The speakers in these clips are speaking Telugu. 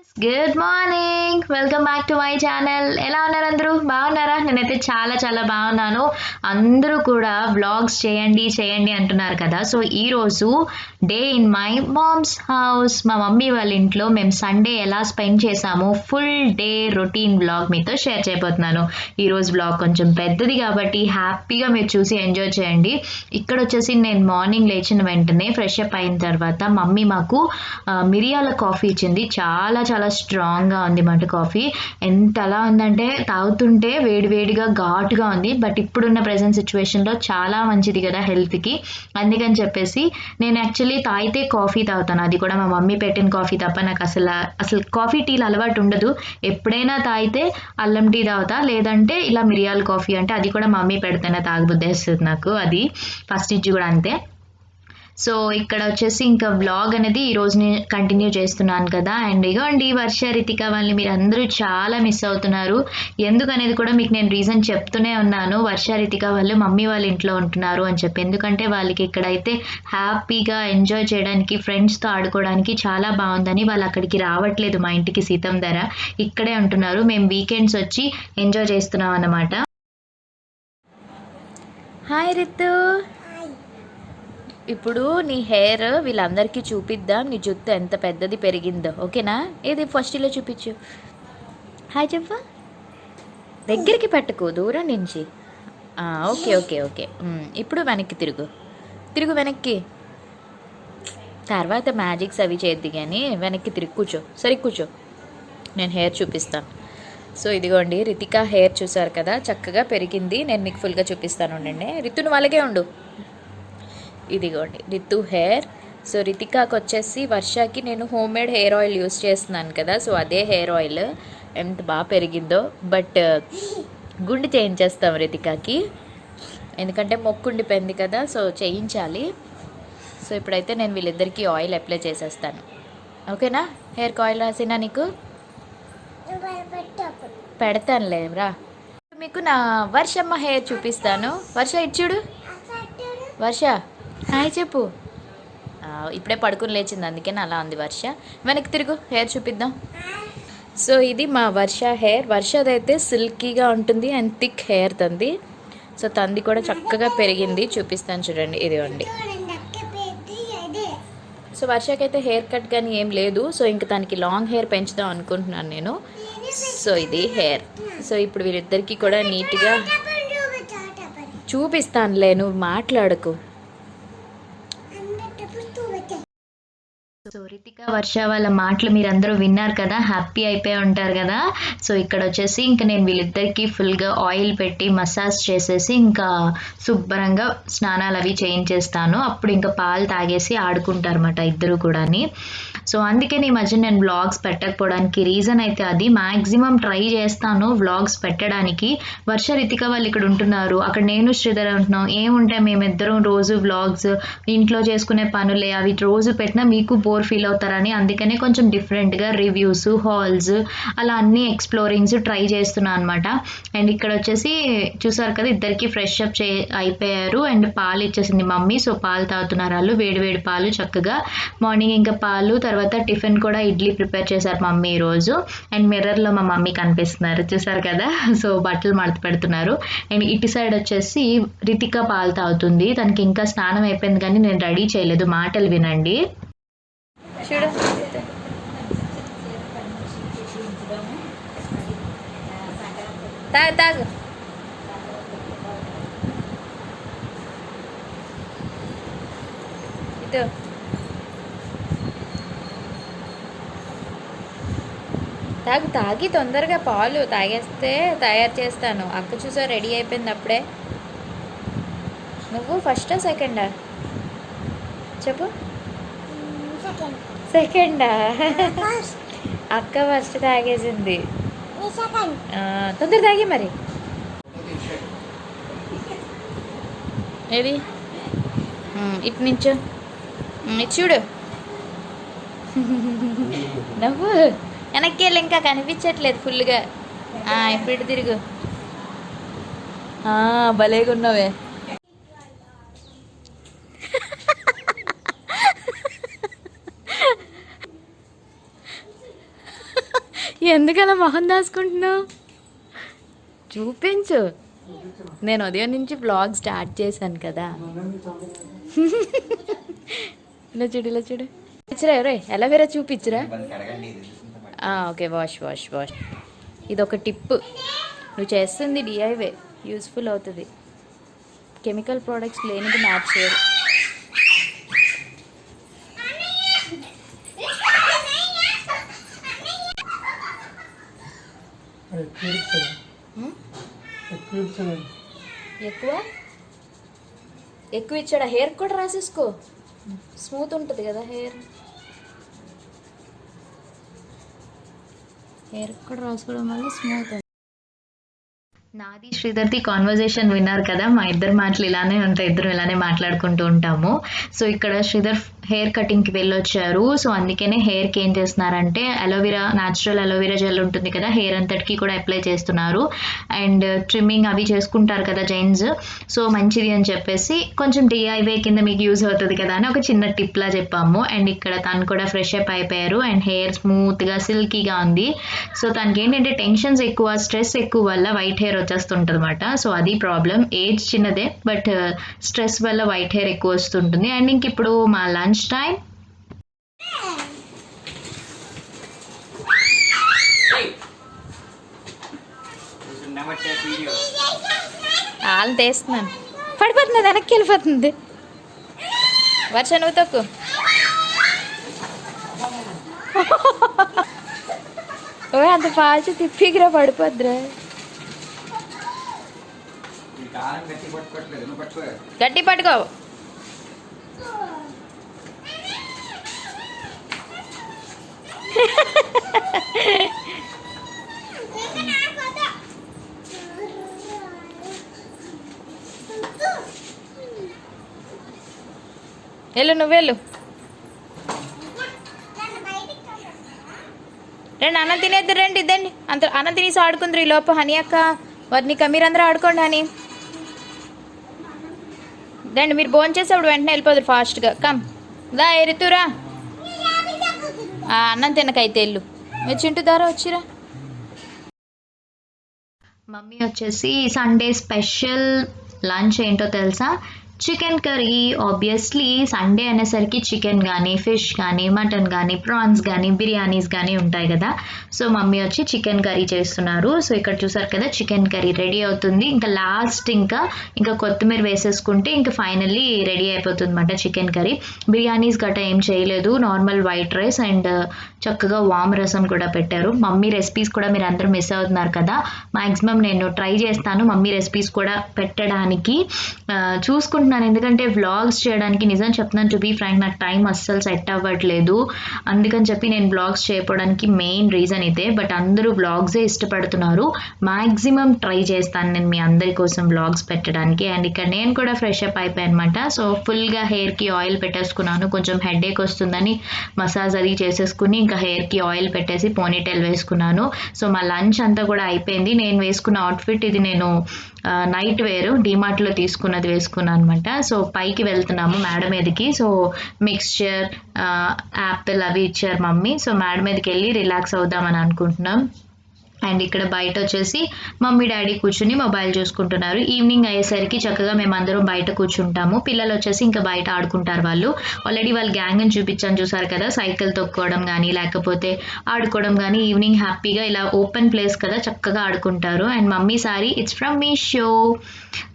Friends, good morning. Welcome back to my channel. ఎలా ఉన్నారు అందరూ? బాగున్నారా? నేనైతే చాలా చాలా బాగున్నాను. అందరూ కూడా వ్లాగ్స్ చేయండి చేయండి అంటున్నారు కదా. సో ఈరోజు day in my mom's house, మా మమ్మీ వాళ్ళ ఇంట్లో మేము సండే ఎలా స్పెండ్ చేసామో ఫుల్ డే రొటీన్ వ్లాగ్ మీతో షేర్ చేయబోతున్నాను. ఈరోజు వ్లాగ్ కొంచెం పెద్దది కాబట్టి హ్యాపీగా మీరు చూసి ఎంజాయ్ చేయండి. ఇక్కడ వచ్చేసి నేను మార్నింగ్ లేచిన వెంటనే ఫ్రెష్ అప్ అయిన తర్వాత మమ్మీ మాకు మిరియాల కాఫీ ఇచ్చింది. చాలా చాలా స్ట్రాంగ్గా ఉంది మాట కాఫీ. ఎంతలా ఉందంటే తాగుతుంటే వేడివేడిగా ఘాటుగా ఉంది. బట్ ఇప్పుడున్న ప్రజెంట్ సిచ్యువేషన్లో చాలా మంచిది కదా హెల్త్కి. అందుకని చెప్పేసి నేను యాక్చువల్లీ తాగితే కాఫీ తాగుతాను, అది కూడా మా మమ్మీ పెట్టిన కాఫీ తప్ప. నాకు అసలు కాఫీ టీలు అలవాటు ఉండదు. ఎప్పుడైనా తాగితే అల్లం టీ తాగుతా, లేదంటే ఇలా మిరియాల కాఫీ అంటే అది కూడా మమ్మీ పెడితేనే తాగబుద్ధి వేస్తుంది నాకు. అది ఫస్ట్ నుంచి కూడా అంతే. సో ఇక్కడ వచ్చేసి ఇంకా వ్లాగ్ అనేది ఈ రోజు కంటిన్యూ చేస్తున్నాను కదా. అండ్ ఇగోండి వర్ష, రితిక వాళ్ళని మీరు అందరూ చాలా మిస్ అవుతున్నారు. ఎందుకనేది కూడా మీకు నేను రీజన్ చెప్తూనే ఉన్నాను. వర్ష, రితిక వాళ్ళు మమ్మీ వాళ్ళ ఇంట్లో ఉంటున్నారు అని చెప్పి. ఎందుకంటే వాళ్ళకి ఇక్కడైతే హ్యాపీగా ఎంజాయ్ చేయడానికి, ఫ్రెండ్స్తో ఆడుకోవడానికి చాలా బాగుందని వాళ్ళు అక్కడికి రావట్లేదు మా ఇంటికి సీతం ధర. ఇక్కడే ఉంటున్నారు. మేము వీకెండ్స్ వచ్చి ఎంజాయ్ చేస్తున్నాం అన్నమాట. హాయ్ రితు. ఇప్పుడు నీ హెయిర్ వీళ్ళందరికీ చూపిద్దాం, నీ జుట్టు ఎంత పెద్దది పెరిగిందో. ఓకేనా? ఏది ఫస్ట్ ఇలా చూపించు. హాయ్ చెప్ప. దగ్గరికి పెట్టుకో, దూరం నుంచి. Okay okay okay. ఇప్పుడు వెనక్కి తిరుగు వెనక్కి. తర్వాత మ్యాజిక్స్ అవి చేద్ది కానీ వెనక్కి తిరిగి కూర్చో. సరి కూర్చో, నేను హెయిర్ చూపిస్తాను. సో ఇదిగోండి రితిక హెయిర్ చూసారు కదా, చక్కగా పెరిగింది. నేను మీకు ఫుల్గా చూపిస్తాను ఉండండి. రితును వాళ్ళగే ఉండు. ఇదిగోండి రితు హెయిర్. సో రితికాకి వచ్చేసి వర్షకి నేను home made hair oil use చేస్తున్నాను కదా. సో అదే హెయిర్ ఆయిల్ ఎంత బాగా పెరిగిందో. బట్ గుండు చేయించేస్తాం రితికాకి, ఎందుకంటే మొక్కుండిపోయింది కదా. సో చేయించాలి. సో ఇప్పుడైతే నేను వీళ్ళిద్దరికీ ఆయిల్ అప్లై చేసేస్తాను. ఓకేనా? హెయిర్కి ఆయిల్ రాసినా నీకు పెడతానులే రా. మీకు నా వర్షమ్మ హెయిర్ చూపిస్తాను. వర్ష ఇచ్చుడు. వర్ష హాయ్ చెప్పు. ఇప్పుడే పడుకుని లేచింది, అందుకని అలా ఉంది వర్ష. వెనక్కి తిరుగు, హెయిర్ చూపిద్దాం. సో ఇది మా వర్ష హెయిర్. వర్షదైతే సిల్కీగా ఉంటుంది అండ్ థిక్ హెయిర్ తంది. సో తంది కూడా చక్కగా పెరిగింది. చూపిస్తాను చూడండి, ఇదిగోండి. సో వర్షకైతే హెయిర్ కట్ కానీ ఏం లేదు. సో ఇంక తనకి లాంగ్ హెయిర్ పెంచుదాం అనుకుంటున్నాను నేను. సో ఇది హెయిర్. సో ఇప్పుడు వీళ్ళిద్దరికీ కూడా నీట్గా చూపిస్తానులే, నువ్వు మాట్లాడకు. సో రితిక, వర్ష వాళ్ళ మాటలు మీరందరూ విన్నారు కదా, హ్యాపీ అయిపోయి ఉంటారు కదా. సో ఇక్కడ వచ్చేసి ఇంకా నేను వీళ్ళిద్దరికీ ఫుల్గా ఆయిల్ పెట్టి మసాజ్ చేసేసి ఇంకా శుభ్రంగా స్నానాలు అవి చేయించేస్తాను. అప్పుడు ఇంకా పాలు తాగేసి ఆడుకుంటారన్నమాట ఇద్దరు కూడాని. సో అందుకని ఈ మధ్య నేను వ్లాగ్స్ పెట్టకపోవడానికి రీజన్ అయితే అది. మ్యాక్సిమం ట్రై చేస్తాను వ్లాగ్స్ పెట్టడానికి. వర్ష, రితిక వాళ్ళు ఇక్కడ ఉంటున్నారు, అక్కడ నేను శ్రీధర్ ఉంటున్నాం. ఏముంటాయి మేమిద్దరం రోజు వ్లాగ్స్, ఇంట్లో చేసుకునే పనులే, అవి రోజు పెట్టినా మీకు బోర్ ఫీల్ అవుతారని అందుకనే కొంచెం డిఫరెంట్గా రివ్యూస్, హాల్స్ అలా అన్ని ఎక్స్ప్లోరింగ్స్ ట్రై చేస్తున్నాను అనమాట. అండ్ ఇక్కడ వచ్చేసి చూసారు కదా, ఇద్దరికి ఫ్రెష్ అప్ అయిపోయారు. అండ్ పాలు ఇచ్చేసింది మమ్మీ. సో పాలు తాగుతున్నారు వాళ్ళు, వేడి పాలు చక్కగా. మార్నింగ్ ఇంకా పాలు, తర్వాత టిఫిన్ కూడా ఇడ్లీ ప్రిపేర్ చేశారు మమ్మీ ఈరోజు. అండ్ మిర్రర్లో మా మమ్మీ కనిపిస్తున్నారు, చూసారు కదా. సో బట్టలు మడత పెడుతున్నారు. అండ్ ఇటు సైడ్ వచ్చేసి రితిక పాలు తాగుతుంది. తనకి ఇంకా స్నానం అయిపోయింది కానీ నేను రెడీ చేయలేదు, మాటలు వినండి. చూడు, తాగు ఇటు. తాగి తొందరగా పాలు తాగేస్తే తయారు చేస్తాను. అక్క చూసా రెడీ అయిపోయింది అప్పుడే. నువ్వు ఫస్టా సెకండా చెప్పు. సెకండా? అక్క ఫస్ట్ తాగేసింది. తొందర తాగి మరి. ఏది ఇటు నుంచో, ఇటు చూడు. నవ్వు. వెనక్కి వెళ్ళి, ఇంకా కనిపించట్లేదు ఫుల్గా. ఇప్పుడు ఇటు తిరుగు. భలేగా ఉన్నావే. ఎందుకలా మొహం దాచుకుంటున్నావు? చూపించు. నేను ఉదయం నుంచి బ్లాగ్ స్టార్ట్ చేశాను కదా. ఇలా చూడు, ఇలా చూడు. ఇచ్చిరా రే, ఎలావేరా చూపించురా. Okay, wash wash wash. ఇది ఒక టిప్. నువ్వు చేస్తుంది డిఐవే, యూస్ఫుల్ అవుతుంది. కెమికల్ ప్రోడక్ట్స్ లేనిది మ్యాచ్ చేయరు. ఎక్కువ ఇచ్చాడా? హెయిర్ కూడా రాసేసుకో, స్మూత్ ఉంటుంది కదా హెయిర్. హెయిర్ కూడా రాసుకోవడం వల్ల స్మూత్. నాది శ్రీధర్ది కాన్వర్జేషన్ విన్నారు కదా. మా ఇద్దరు మాటలు ఇలానే ఉంటాయి, ఇద్దరు ఇలానే మాట్లాడుకుంటూ ఉంటాము. సో ఇక్కడ శ్రీధర్ హెయిర్ కటింగ్కి వెళ్ళొచ్చారు. సో అందుకనే హెయిర్కి ఏం చేస్తున్నారంటే అలోవెరా, న్యాచురల్ అలోవెరా జెల్ ఉంటుంది కదా, హెయిర్ అంతటికి కూడా అప్లై చేస్తున్నారు. అండ్ ట్రిమ్మింగ్ అవి చేసుకుంటారు కదా జెంట్స్. సో మంచిది అని చెప్పేసి కొంచెం డిఐవే కింద మీకు యూజ్ అవుతుంది కదా అని ఒక చిన్న టిప్లా చెప్పాము. అండ్ ఇక్కడ తను కూడా ఫ్రెష్ అప్ అయిపోయారు అండ్ హెయిర్ స్మూత్గా సిల్కీగా ఉంది. సో తనకి ఏంటంటే టెన్షన్స్ ఎక్కువ, స్ట్రెస్ ఎక్కువ వల్ల వైట్ హెయిర్ వచ్చేస్తుంటుంది అనమాట. సో అది ప్రాబ్లం. ఏజ్ చిన్నదే బట్ స్ట్రెస్ వల్ల వైట్ హెయిర్ ఎక్కువ వస్తుంటుంది. అండ్ ఇంక ఇప్పుడు మా లంచ్ టైం. వాళ్ళు తీస్తున్నాను, పడిపోతుంది, వెనక్కి వెళ్ళిపోతుంది. వర్ష నువ్వు తక్కువ. ఓ అంత ఫాస్ట్ తిప్పిగిరా, పడిపోద్దురా. గట్టి పట్టుకో. వెళ్ళు, నువ్వు వెళ్ళు. రండి, అన్నం తినేద్దు, రండి ఇద్దండి. అంత అన్నం తినేసి ఆడుకుందరు ఈ లోపు. హనీ అక్క, వర్ణిక, మీరందరూ ఆడుకోండి. హనీ రండి, మీరు భోజనం చేసేప్పుడు వెంటనే వెళ్ళిపోదురు ఫాస్ట్గా. కమ్ దా ఎరుతురా. అన్నం తినకైతే వెళ్ళు. మీరు చింటు దారా వచ్చిరా. మమ్మీ వచ్చేసి సండే స్పెషల్ లంచ్ ఏంటో తెలుసా? Chicken curry. ఆబ్వియస్లీ సండే అనేసరికి చికెన్ కానీ, ఫిష్ కానీ, మటన్ కానీ, ప్రాన్స్ కానీ, బిర్యానీస్ కానీ ఉంటాయి కదా. సో మమ్మీ వచ్చి చికెన్ కర్రీ చేస్తున్నారు. సో ఇక్కడ చూసారు కదా, చికెన్ కర్రీ రెడీ అవుతుంది. ఇంకా లాస్ట్ ఇంకా కొత్తిమీర వేసేసుకుంటే ఇంకా ఫైనల్లీ రెడీ అయిపోతుంది అన్నమాట చికెన్ కర్రీ. బిర్యానీస్ గట్రా ఏం చేయలేదు, నార్మల్ వైట్ రైస్ అండ్ చక్కగా వామ్ రసం కూడా పెట్టారు. మమ్మీ రెసిపీస్ కూడా మీరు అందరూ మిస్ అవుతున్నారు కదా. మ్యాక్సిమం నేను ట్రై చేస్తాను మమ్మీ రెసిపీస్ కూడా పెట్టడానికి. చూసుకుంటున్నాను, ఎందుకంటే వ్లాగ్స్ చేయడానికి నిజం చెప్తున్నాను, టు బీ ఫ్రాంక్ నాకు టైం అస్సలు సెట్ అవ్వట్లేదు. అందుకని చెప్పి నేను వ్లాగ్స్ చేయకపోవడానికి మెయిన్ రీజన్ ఇదే. బట్ అందరూ వ్లాగ్సే ఇష్టపడుతున్నారు. మ్యాక్సిమం ట్రై చేస్తాను నేను మీ అందరి కోసం వ్లాగ్స్ పెట్టడానికి. అండ్ ఇక్కడ నేను కూడా ఫ్రెష్ అప్ అయిపోయాను అనమాట. సో ఫుల్గా హెయిర్కి ఆయిల్ పెట్టేసుకున్నాను. కొంచెం హెడేక్ వస్తుందని మసాజ్ అది చేసేసుకుని ఇంకా హెయిర్కి ఆయిల్ పెట్టేసి పోనీటైల్ వేసుకున్నాను. సో మా లంచ్ అంతా కూడా అయిపోయింది. నేను వేసుకున్న అవుట్ఫిట్ ఇది, నేను నైట్ వేర్ డీమార్ట్లో తీసుకున్నది వేసుకున్నాను అనమాట. సో పైకి వెళ్తున్నాము మేడ మీదకి. సో మిక్స్చర్, యాపిల్ అవి ఇచ్చారు మమ్మీ. సో మేడ మీదకి వెళ్ళి రిలాక్స్ అవుదామని అనుకుంటున్నాం. అండ్ ఇక్కడ బయట వచ్చేసి మమ్మీ డాడీ కూర్చుని మొబైల్ చూసుకుంటున్నారు. ఈవినింగ్ అయ్యేసరికి చక్కగా మేమందరం బయట కూర్చుంటాము. పిల్లలు వచ్చేసి ఇంకా బయట ఆడుకుంటారు. వాళ్ళు ఆల్రెడీ వాళ్ళ గ్యాంగ్ అని చూపించాను, చూసారు కదా. సైకిల్ తొక్కోవడం కానీ లేకపోతే ఆడుకోవడం కానీ, ఈవినింగ్ హ్యాపీగా ఇలా ఓపెన్ ప్లేస్ కదా చక్కగా ఆడుకుంటారు. And mummy sorry it's from Meesho.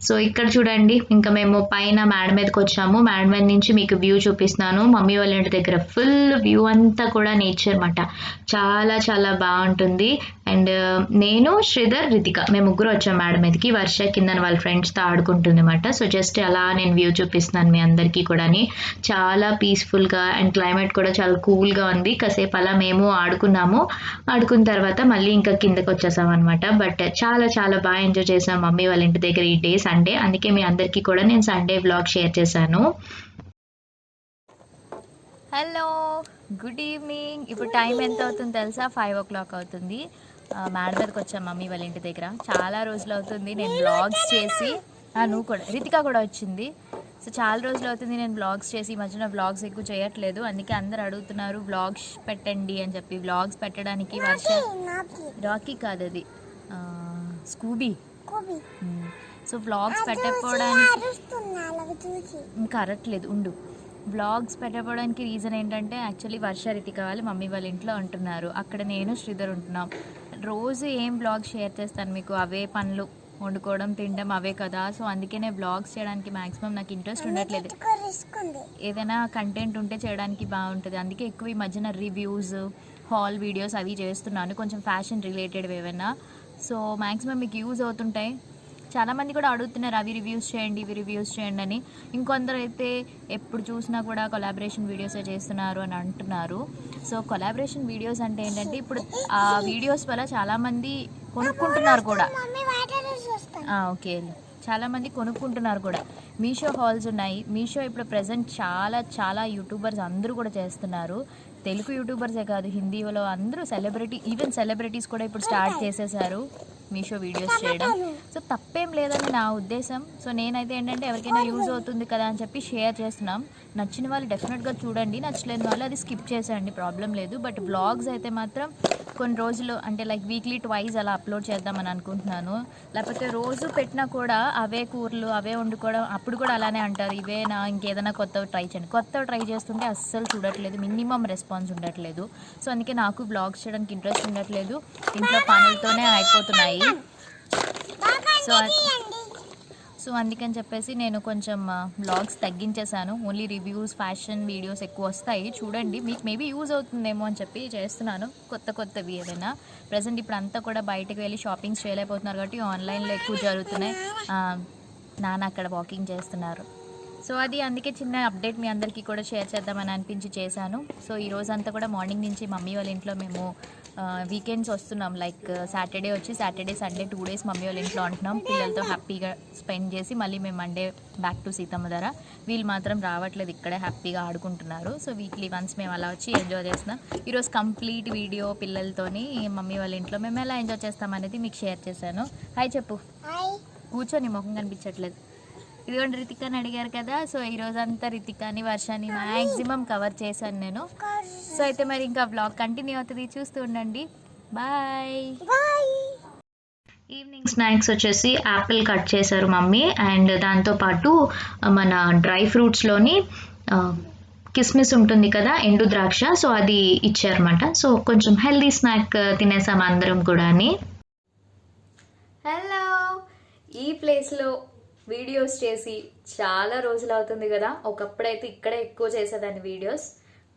So ఇక్కడ చూడండి, ఇంకా మేము పైన మేడ మీదకి వచ్చాము. మేడ మీద నుంచి మీకు వ్యూ చూపిస్తున్నాను. మమ్మీ వాళ్ళ ఇంటి దగ్గర ఫుల్ వ్యూ అంతా కూడా నేచర్ అన్నమాట. చాలా చాలా బాగుంటుంది. అండ్ నేను, శ్రీధర్, రితిక మేము ముగ్గురు వచ్చాం మేడం మీదకి. వర్ష కింద వాళ్ళ ఫ్రెండ్స్తో ఆడుకుంటుంది అనమాట. సో జస్ట్ అలా నేను వ్యూ చూపిస్తున్నాను మీ అందరికీ కూడా. చాలా పీస్ఫుల్గా అండ్ క్లైమేట్ కూడా చాలా కూల్గా ఉంది. కాసేపు అలా మేము ఆడుకున్నాము. ఆడుకున్న తర్వాత మళ్ళీ ఇంకా కిందకి వచ్చేసాం అనమాట. బట్ చాలా చాలా బాగా ఎంజాయ్ చేసాం మమ్మీ వాళ్ళ ఇంటి దగ్గర ఈ డే సండే. అందుకే మీ అందరికీ కూడా నేను సండే వ్లాగ్ షేర్ చేశాను. Hello, good evening. ఇప్పుడు టైం ఎంత అవుతుంది తెలుసా? 5 o'clock అవుతుంది. మేడ మీదకి వచ్చాం మమ్మీ వాళ్ళ ఇంటి దగ్గర. చాలా రోజులు అవుతుంది నేను వ్లాగ్స్ చేసి. నువ్వు కూడా, రితిక కూడా వచ్చింది. సో చాలా రోజులు అవుతుంది నేను వ్లాగ్స్ చేసి, ఈ మధ్యన వ్లాగ్స్ ఎక్కువ చేయట్లేదు, అందుకే అందరు అడుగుతున్నారు వ్లాగ్స్ పెట్టండి అని చెప్పి. వ్లాగ్స్ పెట్టడానికి రాకీ కాదు అది స్కూబీ. సో వ్లాగ్స్ పెట్టకపోవడానికి ఇంకా అరట్లేదు ఉండు. వ్లాగ్స్ పెట్టకపోవడానికి రీజన్ ఏంటంటే యాక్చువల్లీ వర్ష రితిక వాళ్ళు మమ్మీ వాళ్ళ ఇంట్లో ఉంటున్నారు, అక్కడ నేను శ్రీధర్ ఉంటున్నాం. రోజు ఏం వ్లాగ్ షేర్ చేస్తాను మీకు, అవే పనులు వండుకోవడం తినడం అవే కదా. సో అందుకనే వ్లాగ్స్ చేయడానికి మ్యాక్సిమం నాకు ఇంట్రెస్ట్ ఉండట్లేదు. ఏదైనా కంటెంట్ ఉంటే చేయడానికి బాగుంటుంది, అందుకే ఎక్కువ ఈ మధ్యన రివ్యూస్ హాల్ వీడియోస్ అవి చేస్తున్నాను, కొంచెం ఫ్యాషన్ రిలేటెడ్ ఏమైనా. సో మ్యాక్సిమం మీకు యూజ్ అవుతుంటాయి. చాలామంది కూడా అడుగుతున్నారు అవి రివ్యూస్ చేయండి ఇవి రివ్యూస్ చేయండి అని. ఇంకొందరు అయితే ఎప్పుడు చూసినా కూడా కొలాబరేషన్ వీడియోసే చేస్తున్నారు అని అంటున్నారు. సో కొలాబరేషన్ వీడియోస్ అంటే ఏంటంటే ఇప్పుడు ఆ వీడియోస్ వల్ల చాలామంది కొనుక్కుంటున్నారు కూడా. ఓకే, చాలామంది కొనుక్కుంటున్నారు కూడా. మీషో హాల్స్ ఉన్నాయి. మీషో ఇప్పుడు ప్రజెంట్ చాలా యూట్యూబర్స్ అందరూ కూడా చేస్తున్నారు. తెలుగు యూట్యూబర్సే కాదు, హిందీలో అందరూ ఈవెన్ సెలబ్రిటీస్ కూడా ఇప్పుడు స్టార్ట్ చేసేసారు మీషో వీడియోస్ చేయడం. సో తప్పేం లేదని నా ఉద్దేశం. సో నేనైతే ఏంటంటే ఎవరికైనా యూజ్ అవుతుంది కదా అని చెప్పి షేర్ చేస్తున్నాం. నచ్చిన వాళ్ళు డెఫినెట్గా చూడండి, నచ్చలేని వాళ్ళు అది స్కిప్ చేసేయండి, ప్రాబ్లం లేదు. బట్ వ్లాగ్స్ అయితే మాత్రం కొన్ని రోజులు అంటే లైక్ వీక్లీ ట్వైస్ అలా అప్లోడ్ చేద్దామని అనుకుంటున్నాను. లేకపోతే రోజు పెట్టినా కూడా అవే కూరలు అవే వండుకోవడం, అప్పుడు కూడా అలానే అంటారు ఇవేనా ఇంకేదైనా కొత్తవి ట్రై చేయండి. కొత్తవి ట్రై చేస్తుంటే అస్సలు చూడట్లేదు, మినిమం రెస్పాన్స్ ఉండట్లేదు. సో అందుకే నాకు వ్లాగ్స్ చేయడానికి ఇంట్రెస్ట్ ఉండట్లేదు, ఇంట్లో పనులతోనే అయిపోతున్నాయి. సో అందుకని చెప్పేసి నేను కొంచెం వ్లాగ్స్ తగ్గించేశాను. ఓన్లీ రివ్యూస్ ఫ్యాషన్ వీడియోస్ ఎక్కువ వస్తాయి, చూడండి, మీకు మేబీ యూజ్ అవుతుందేమో అని చెప్పి చేస్తున్నాను కొత్తవి ఏదైనా. ప్రజెంట్ ఇప్పుడు అంతా కూడా బయటకు వెళ్ళి షాపింగ్స్ చేయలేకపోతున్నారు కాబట్టి ఆన్లైన్లో ఎక్కువ జరుగుతున్నాయి. నాన్న అక్కడ వాకింగ్ చేస్తున్నారు. సో అది అందుకే చిన్న అప్డేట్ మీ అందరికీ కూడా షేర్ చేద్దామని అనిపించి చేశాను. సో ఈ రోజంతా కూడా మార్నింగ్ నుంచి మమ్మీ వాళ్ళ ఇంట్లో మేము వీకెండ్స్ వస్తున్నాం, లైక్ సాటర్డే వచ్చి సాటర్డే సండే 2 days మమ్మీ వాళ్ళ ఇంట్లో ఉంటున్నాం. పిల్లలతో హ్యాపీగా స్పెండ్ చేసి మళ్ళీ మేము మండే బ్యాక్ టు సీతమ్మ ధర. వీళ్ళు మాత్రం రావట్లేదు, ఇక్కడే హ్యాపీగా ఆడుకుంటున్నారు. సో వీక్లీ వన్స్ మేము అలా వచ్చి ఎంజాయ్ చేస్తున్నాం. ఈరోజు కంప్లీట్ వీడియో పిల్లలతోని మమ్మీ వాళ్ళ ఇంట్లో మేము ఎలా ఎంజాయ్ చేస్తామనేది మీకు షేర్ చేశాను. హాయ్ చెప్పు, కూర్చొని ముఖం కనిపించట్లేదు. ఇదిగోండి రితికాని అడిగారు కదా, సో ఈరోజంతా రితికాని వర్షాన్ని మ్యాక్సిమం కవర్ చేశాను నేను. సో అయితే మరి ఇంకా వ్లాగ్ కంటిన్యూ అవుతుంది, చూస్తూ ఉండండి. బాయ్. ఈవినింగ్ స్నాక్స్ వచ్చేసి యాపిల్ కట్ చేశారు మమ్మీ, అండ్ దాంతోపాటు మన డ్రై ఫ్రూట్స్లోని కిస్మిస్ ఉంటుంది కదా, ఎండు ద్రాక్ష, సో అది ఇచ్చారన్నమాట. సో కొంచెం హెల్దీ స్నాక్ తినేసాం అందరం కూడా అని. హలో, ఈ ప్లేస్లో వీడియోస్ చేసి చాలా రోజులు అవుతుంది కదా. ఒకప్పుడైతే ఇక్కడే ఎక్కువ చేసేదాన్ని వీడియోస్,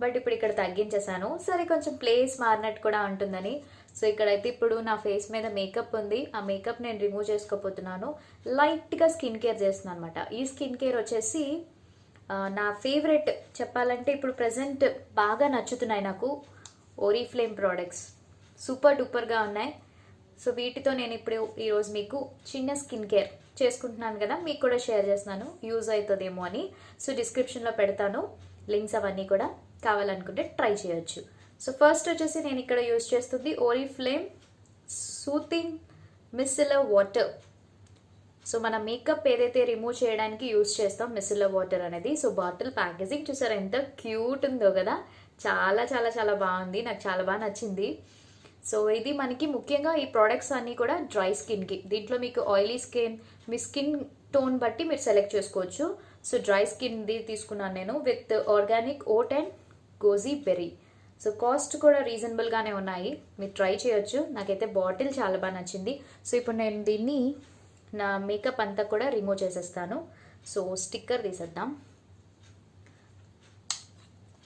బట్ ఇప్పుడు ఇక్కడ తగ్గించేసాను. సరే కొంచెం ప్లేస్ మారినట్టు కూడా ఉంటుందని. సో ఇక్కడైతే ఇప్పుడు నా ఫేస్ మీద మేకప్ ఉంది, ఆ మేకప్ నేను రిమూవ్ చేసుకోపోతున్నాను. లైట్గా స్కిన్ కేర్ చేస్తున్నాను అనమాట. ఈ స్కిన్ కేర్ వచ్చేసి నా ఫేవరెట్ చెప్పాలంటే ఇప్పుడు ప్రజెంట్ బాగా నచ్చుతున్నాయి నాకు ఓరిఫ్లేమ్ ప్రోడక్ట్స్, సూపర్ డూపర్గా ఉన్నాయి. సో వీటితో నేను ఇప్పుడు ఈరోజు మీకు చిన్న స్కిన్ కేర్ చేసుకుంటున్నాను కదా, మీకు కూడా షేర్ చేస్తున్నాను, యూజ్ అవుతుందేమో అని. సో డిస్క్రిప్షన్లో పెడతాను లింక్స్, అవన్నీ కూడా కావాలనుకుంటే ట్రై చేయొచ్చు. సో ఫస్ట్ వచ్చేసి నేను ఇక్కడ యూజ్ చేస్తుంది Oriflame soothing micellar water. So మన మేకప్ ఏదైతే రిమూవ్ చేయడానికి యూజ్ చేస్తాం మిసిలర్ వాటర్ అనేది. సో బాటిల్ ప్యాకేజింగ్ చూసారా ఎంత క్యూట్ ఉందో కదా, చాలా చాలా చాలా బాగుంది, నాకు చాలా బాగా నచ్చింది. సో ఇది మనకి ముఖ్యంగా ఈ ప్రోడక్ట్స్ అన్నీ కూడా డ్రై స్కిన్కి. దీంట్లో మీకు ఆయిలీ స్కిన్, మీ స్కిన్ టోన్ బట్టి మీరు సెలెక్ట్ చేసుకోవచ్చు. సో డ్రై స్కిన్ది తీసుకున్నాను నేను with organic oat and goji berry. So cost కూడా రీజనబుల్గానే ఉన్నాయి, మీరు ట్రై చేయొచ్చు. నాకైతే బాటిల్ చాలా బాగా నచ్చింది. సో ఇప్పుడు నేను దీన్ని నా మేకప్ అంతా కూడా రిమూవ్ చేసేస్తాను. సో స్టిక్కర్ తీసేద్దాం.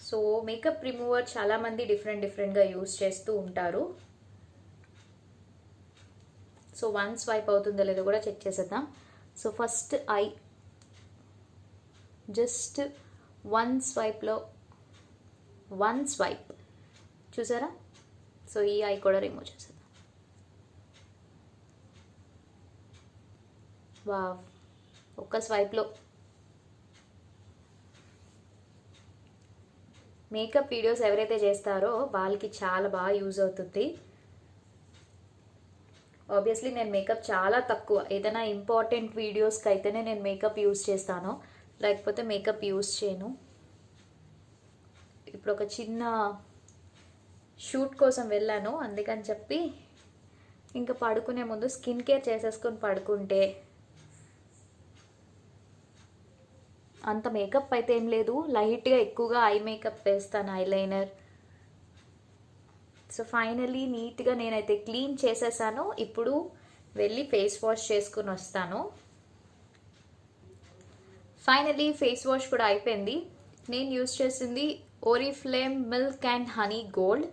సో మేకప్ రిమూవర్ చాలామంది డిఫరెంట్గా యూజ్ చేస్తూ ఉంటారు. సో 1 స్వైప్ అవుతుందో లేదో కూడా చెక్ చేసేద్దాం. So first I just 1 స్వైప్లో 1 swipe చూసారా. సో ఈ ఐ కూడా రిమూవ్ చేసేద్దాం. వావ్, ఒక్క స్వైప్లో. మేకప్ వీడియోస్ ఎవరైతే చేస్తారో వాళ్ళకి చాలా బాగా యూజ్ అవుతుంది. ఆబ్వియస్లీ నేను మేకప్ చాలా తక్కువ, ఏదైనా ఇంపార్టెంట్ వీడియోస్కి అయితేనే నేను మేకప్ యూస్ చేస్తాను, లేకపోతే మేకప్ యూస్ చేయను. ఇప్పుడు ఒక చిన్న షూట్ కోసం వెళ్ళాను, అందుకని చెప్పి ఇంకా పడుకునే ముందు స్కిన్ కేర్ చేసేసుకొని పడుకుంటే అంత మేకప్ అయితే ఏం లేదు, లైట్గా ఎక్కువగా ఐ మేకప్ వేస్తాను, ఐలైనర్. సో ఫైనలీ నీట్గా నేనైతే క్లీన్ చేసేసాను. ఇప్పుడు వెళ్ళి ఫేస్ వాష్ చేసుకుని వస్తాను. ఫైనలీ ఫేస్ వాష్ కూడా అయిపోయింది. నేను యూస్ చేసింది Oriflame milk and honey gold.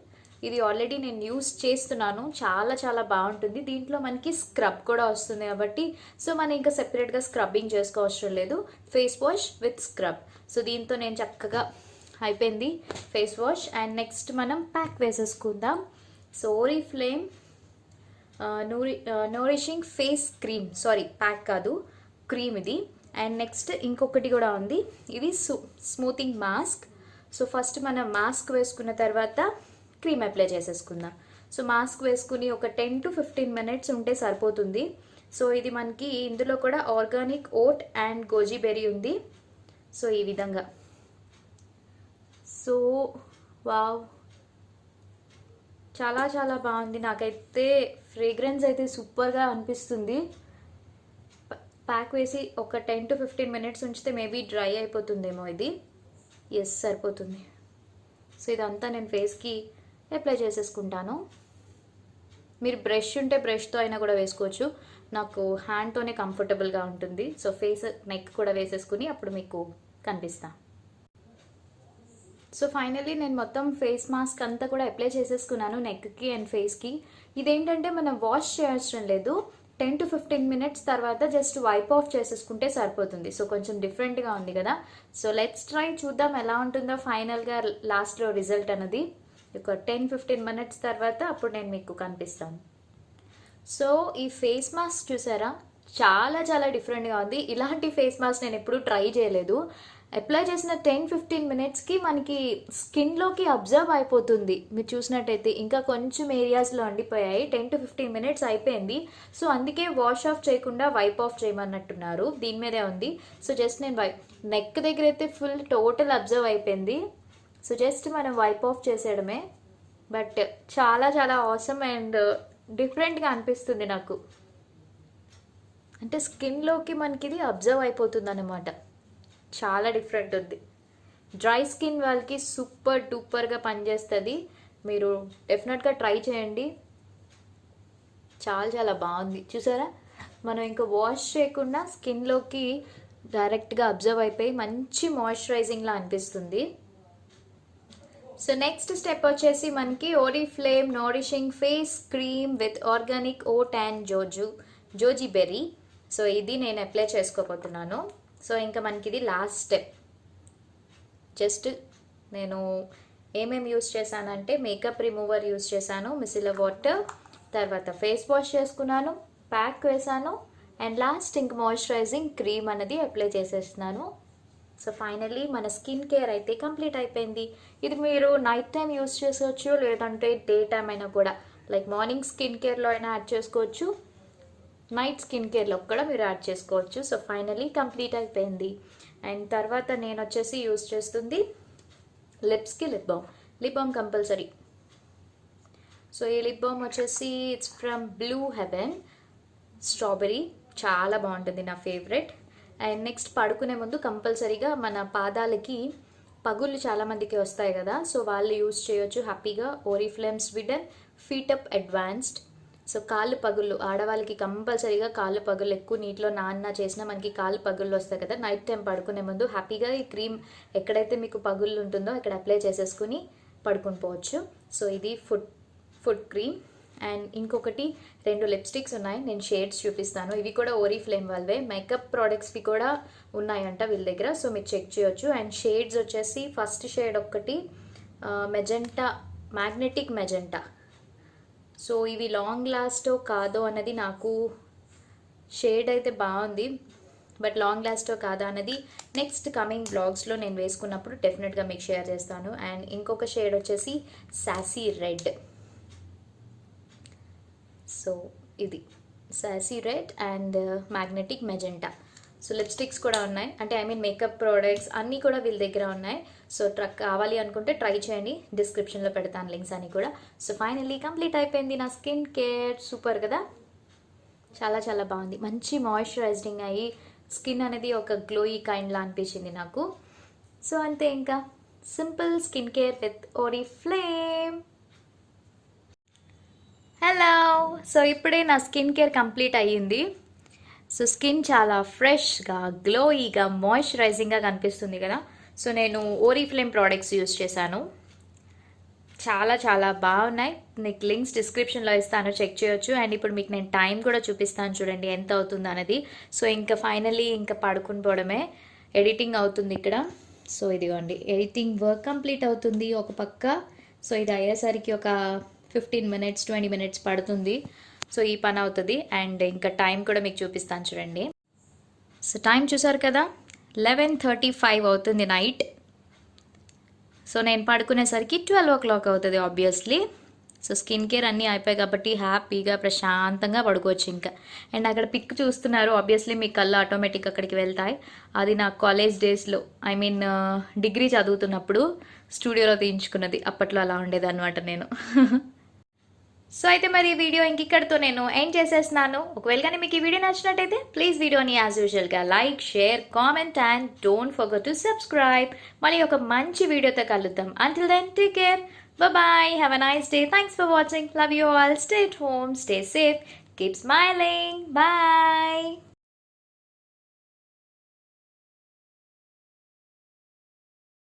ఇది ఆల్రెడీ నేను యూస్ చేస్తున్నాను, చాలా చాలా బాగుంటుంది. దీంట్లో మనకి స్క్రబ్ కూడా వస్తుంది కాబట్టి సో మనం ఇంకా సెపరేట్గా స్క్రబ్బింగ్ చేసుకోవసరం లేదు, face wash with scrub. So దీంతో నేను చక్కగా అయిపోయింది ఫేస్ వాష్. అండ్ నెక్స్ట్ మనం ప్యాక్ వేసేసుకుందాం. So Oriflame nourishing face cream, sorry pack కాదు, క్రీమ్ ఇది. అండ్ నెక్స్ట్ ఇంకొకటి కూడా ఉంది, ఇది స్మూతింగ్ మాస్క్. సో ఫస్ట్ మనం మాస్క్ వేసుకున్న తర్వాత క్రీమ్ అప్లై చేసేసుకుందాం. సో మాస్క్ వేసుకుని ఒక 10 to 15 minutes ఉంటే సరిపోతుంది. సో ఇది మనకి ఇందులో కూడా organic oat and goji berry ఉంది. సో ఈ విధంగా, సో వావ్, చాలా చాలా బాగుంది. నాకైతే ఫ్రేగ్రెన్స్ అయితే సూపర్గా అనిపిస్తుంది. ప్యాక్ వేసి ఒక 10 to 15 minutes ఉంచితే మేబీ డ్రై అయిపోతుందేమో ఇది. ఎస్, సరిపోతుంది. సో ఇదంతా నేను ఫేస్కి అప్లై చేసేసుకుంటాను. మీరు బ్రష్ ఉంటే బ్రష్తో అయినా కూడా వేసుకోవచ్చు, నాకు హ్యాండ్తోనే కంఫర్టబుల్గా ఉంటుంది. సో ఫేస్ నెక్ కూడా వేసేసుకుని అప్పుడు మీకు కనిపిస్తా. సో ఫైనలీ నేను మొత్తం ఫేస్ మాస్క్ అంతా కూడా అప్లై చేసేసుకున్నాను నెక్కి అండ్ ఫేస్కి. ఇదేంటంటే మనం వాష్ చేయవసరం లేదు, 10 to 15 minutes తర్వాత జస్ట్ వైప్ ఆఫ్ చేసేసుకుంటే సరిపోతుంది. సో కొంచెం డిఫరెంట్గా ఉంది కదా. సో లెట్స్ ట్రై, చూద్దాం ఎలా ఉంటుందో ఫైనల్గా లాస్ట్లో రిజల్ట్ అన్నది. ఒక 10-15 minutes తర్వాత అప్పుడు నేను మీకు కనిపిస్తాను. సో ఈ ఫేస్ మాస్క్ చూసారా, చాలా చాలా డిఫరెంట్గా ఉంది. ఇలాంటి ఫేస్ మాస్క్ నేను ఎప్పుడూ ట్రై చేయలేదు. అప్లై చేసిన 10-15 minutesకి మనకి స్కిన్లోకి అబ్జర్వ్ అయిపోతుంది. మీరు చూసినట్టయితే ఇంకా కొంచెం ఏరియాస్లో ఉండిపోయాయి. 10 to 15 minutes అయిపోయింది. సో అందుకే వాష్ ఆఫ్ చేయకుండా వైప్ ఆఫ్ చేయమన్నట్టున్నారు, దీని మీదే ఉంది. సో జస్ట్ నేను నెక్ దగ్గర అయితే ఫుల్ టోటల్ అబ్జర్వ్ అయిపోయింది. సో జస్ట్ మనం వైప్ ఆఫ్ చేసేయడమే. బట్ చాలా చాలా ఆసమ్ అండ్ డిఫరెంట్గా అనిపిస్తుంది నాకు. అంటే స్కిన్లోకి మనకి ఇది అబ్జర్వ్ అయిపోతుంది అన్నమాట, చాలా డిఫరెంట్ ఉంది. డ్రై స్కిన్ వాళ్ళకి సూపర్ డూపర్గా పనిచేస్తుంది. మీరు డెఫినెట్గా ట్రై చేయండి, చాలా చాలా బాగుంది. చూసారా, మనం ఇంకా వాష్ చేయకుండా స్కిన్లోకి డైరెక్ట్గా అబ్జర్వ్ అయిపోయి మంచి మాయిశ్చరైజింగ్లా అనిపిస్తుంది. సో నెక్స్ట్ స్టెప్ వచ్చేసి మనకి Oriflame nourishing face cream with organic oat and goji berry. So ఇది నేను అప్లై చేసుకోబోతున్నాను. సో ఇంకా మనకి ఇది లాస్ట్ స్టెప్. జస్ట్ నేను ఏమేమి యూస్ చేశానంటే మేకప్ రిమూవర్ యూస్ చేశాను, మిసిలర్ వాటర్, తర్వాత ఫేస్ వాష్ చేసుకున్నాను, ప్యాక్ వేసాను, అండ్ లాస్ట్ ఇంక మాయిశ్చరైజింగ్ క్రీమ్ అనేది అప్లై చేసేస్తున్నాను. సో ఫైనల్లీ మన స్కిన్ కేర్ అయితే కంప్లీట్ అయిపోయింది. ఇది మీరు నైట్ టైం యూస్ చేసుకోవచ్చు, లేదంటే డే టైం అయినా కూడా, లైక్ మార్నింగ్ స్కిన్ కేర్లో అయినా యాడ్ చేసుకోవచ్చు, నైట్ స్కిన్ కేర్లో కూడా మీరు యాడ్ చేసుకోవచ్చు. సో ఫైనల్లీ కంప్లీట్ అయిపోయింది. అండ్ తర్వాత నేను వచ్చేసి యూస్ చేస్తుంది లిప్స్కి లిప్ బామ్ కంపల్సరీ. సో ఈ లిప్ బామ్ వచ్చేసి it's from blue heaven strawberry, చాలా బాగుంటుంది, నా ఫేవరెట్. అండ్ నెక్స్ట్ పడుకునే ముందు కంపల్సరీగా మన పాదాలకి పగుళ్ళు చాలామందికి వస్తాయి కదా, సో వాళ్ళు యూస్ చేయొచ్చు హ్యాపీగా ఓరిఫ్లేమ్ స్వీడన్ ఫీటప్ అడ్వాన్స్డ్. సో కాళ్ళు పగుళ్ళు, ఆడవాళ్ళకి కంపల్సరీగా కాళ్ళు పగుళ్ళు ఎక్కువ నీటిలో నాన్న చేసినా మనకి కాళ్ళు పగుళ్ళు వస్తాయి కదా, నైట్ టైం పడుకునే ముందు హ్యాపీగా ఈ క్రీమ్ ఎక్కడైతే మీకు పగుళ్ళు ఉంటుందో అక్కడ అప్లై చేసేసుకుని పడుకుని పోవచ్చు. సో ఇది ఫుడ్ క్రీమ్. అండ్ ఇంకొకటి 2 లిప్స్టిక్స్ ఉన్నాయి, నేను షేడ్స్ చూపిస్తాను. ఇవి కూడా ఓరిఫ్లేమ్ వాళ్ళవే, మేకప్ ప్రోడక్ట్స్వి కూడా ఉన్నాయంట వీళ్ళ దగ్గర, సో మీరు చెక్ చేయొచ్చు. అండ్ షేడ్స్ వచ్చేసి ఫస్ట్ షేడ్ ఒకటి మెజెంటా, మ్యాగ్నెటిక్ మెజెంటా. సో ఇవి లాంగ్ లాస్టో కాదో అన్నది, నాకు షేడ్ అయితే బాగుంది, బట్ లాంగ్ లాస్టో కాదా అన్నది నెక్స్ట్ కమింగ్ బ్లాగ్స్లో నేను వేసుకున్నప్పుడు డెఫినెట్గా మీకు షేర్ చేస్తాను. అండ్ ఇంకొక షేడ్ వచ్చేసి సాసీ రెడ్. సో ఇది sassy red and magnetic magenta. So lipsticks కూడా ఉన్నాయి, అంటే ఐ మీన్ మేకప్ ప్రోడక్ట్స్ అన్నీ కూడా వీళ్ళ దగ్గర ఉన్నాయి. సో కావాలి అనుకుంటే ట్రై చేయండి, డిస్క్రిప్షన్లో పెడతాను లింక్స్ అని కూడా. సో ఫైనల్లీ కంప్లీట్ అయిపోయింది నా స్కిన్ కేర్. సూపర్ కదా, చాలా చాలా బాగుంది. మంచి మాయిశ్చరైజింగ్ అయ్యి స్కిన్ అనేది ఒక గ్లోయి కైండ్లా అనిపించింది నాకు. సో అంతే, ఇంకా simple skin care with Oriflame. Hello, so ఇప్పుడే నా స్కిన్ కేర్ కంప్లీట్ అయ్యింది. సో స్కిన్ చాలా ఫ్రెష్గా, గ్లోయిగా, మాయిశ్చరైజింగ్గా కనిపిస్తుంది కదా. సో నేను ఓరిఫ్లేమ్ ప్రోడక్ట్స్ యూస్ చేశాను, చాలా చాలా బాగున్నాయి. నీకు లింక్స్ డిస్క్రిప్షన్లో ఇస్తాను, చెక్ చేయొచ్చు. అండ్ ఇప్పుడు మీకు నేను టైం కూడా చూపిస్తాను, చూడండి ఎంత అవుతుంది అనేది. సో ఇంకా ఫైనల్లీ ఇంకా పడుకుని పోవడమే, ఎడిటింగ్ అవుతుంది ఇక్కడ. సో ఇదిగోండి, ఎడిటింగ్ వర్క్ కంప్లీట్ అవుతుంది ఒక పక్క. సో ఇది అయ్యేసరికి ఒక 15 minutes 20 minutes పడుతుంది. సో ఈ పని అవుతుంది. అండ్ ఇంకా టైం కూడా మీకు చూపిస్తాను చూడండి. సో టైం చూసారు కదా, 11:35 అవుతుంది నైట్. సో నేను పడుకునేసరికి 12 o'clock అవుతుంది ఆబ్వియస్లీ. సో స్కిన్ కేర్ అన్నీ అయిపోయాయి కాబట్టి హ్యాపీగా ప్రశాంతంగా పడుకోవచ్చు ఇంకా. అండ్ అక్కడ పిక్ చూస్తున్నారు, ఆబ్వియస్లీ మీ కళ్ళు ఆటోమేటిక్ అక్కడికి వెళ్తాయి. అది నా కాలేజ్ డేస్లో, ఐ మీన్ డిగ్రీ చదువుతున్నప్పుడు స్టూడియోలో తీయించుకున్నది. అప్పట్లో అలా ఉండేది అనమాట నేను. సో అయితే మరి ఈ వీడియో ఇంక ఇక్కడితో నేను ఎండ్ చేసేస్తున్నాను. ఒకవేళ కానీ మీకు ఈ వీడియో నచ్చినట్టయితే ప్లీజ్ వీడియోని యాజ్ యూజువల్గా like, share, comment and don't forget to subscribe. మళ్ళీ ఒక మంచి వీడియోతో కలుద్దాం. Until then take care, bye-bye, have a nice day, thanks for watching, love you all, stay at home, stay safe, keep smiling, bye.